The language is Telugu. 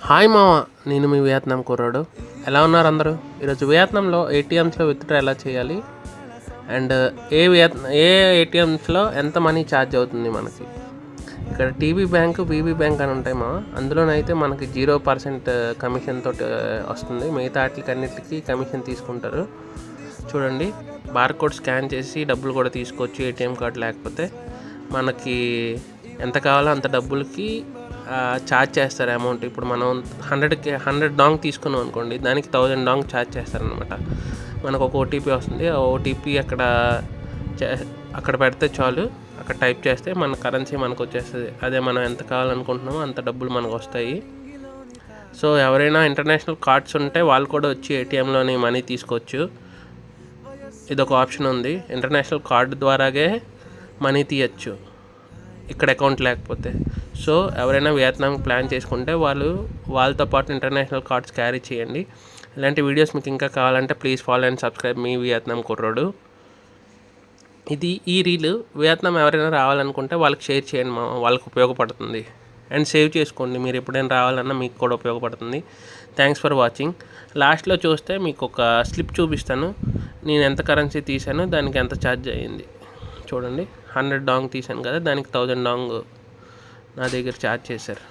హాయ్ మామ, నేను మీ వియత్నాం కుర్రాడు. ఎలా ఉన్నారు అందరూ? ఈరోజు వియత్నాంలో ఏటీఎంస్లో విత్డ్రా ఎలా చేయాలి అండ్ ఏ ఏటీఎంస్లో ఎంత మనీ ఛార్జ్ అవుతుంది మనకి. ఇక్కడ టీబీ బ్యాంక్, బీబీ బ్యాంక్ అని ఉంటాయి మామ. అందులోనైతే మనకి 0% కమిషన్ తోటి వస్తుంది. మిగతా వాటికన్నిటికీ కమిషన్ తీసుకుంటారు. చూడండి, బార్కోడ్ స్కాన్ చేసి డబ్బులు కూడా తీసుకోవచ్చు. ఏటీఎం కార్డు లేకపోతే మనకి ఎంత కావాలో అంత డబ్బులకి ఛార్జ్ చేస్తారు అమౌంట్. ఇప్పుడు మనం 100 డాంగ్ తీసుకున్నాం అనుకోండి, దానికి 1000 డాంగ్ ఛార్జ్ చేస్తారనమాట. మనకు ఒక ఓటీపీ వస్తుంది. ఆ ఓటీపీ అక్కడ పెడితే చాలు, అక్కడ టైప్ చేస్తే మన కరెన్సీ మనకు వచ్చేస్తుంది. అదే మనం ఎంత కావాలనుకుంటున్నామో అంత డబ్బులు మనకు వస్తాయి. సో ఎవరైనా ఇంటర్నేషనల్ కార్డ్స్ ఉంటే వాళ్ళు కూడా వచ్చి ఏటీఎంలోని మనీ తీసుకోవచ్చు. ఇదొక ఆప్షన్ ఉంది. ఇంటర్నేషనల్ కార్డు ద్వారాగే మనీ తీయచ్చు ఇక్కడ అకౌంట్ లేకపోతే. సో ఎవరైనా వియత్నాం ప్లాన్ చేసుకుంటే వాళ్ళతో పాటు ఇంటర్నేషనల్ కార్డ్స్ క్యారీ చేయండి. ఇలాంటి వీడియోస్ మీకు ఇంకా కావాలంటే please follow and subscribe me Vietnam కుర్రోడు. ఈ రీల్ వియత్నాం ఎవరైనా రావాలనుకుంటే వాళ్ళకి షేర్ చేయండి, వాళ్ళకి ఉపయోగపడుతుంది. అండ్ సేవ్ చేసుకోండి, మీరు ఎప్పుడైనా రావాలన్నా మీకు కూడా ఉపయోగపడుతుంది. Thanks for watching. లాస్ట్లో చూస్తే మీకు ఒక స్లిప్ చూపిస్తాను. నేను ఎంత కరెన్సీ తీసానో దానికి ఎంత ఛార్జ్ అయ్యింది చూడండి. 100 డాంగ్ తీసాను కదా, దానికి 1000 డాంగ్ నా దగ్గర ఛార్జ్ చేశారు.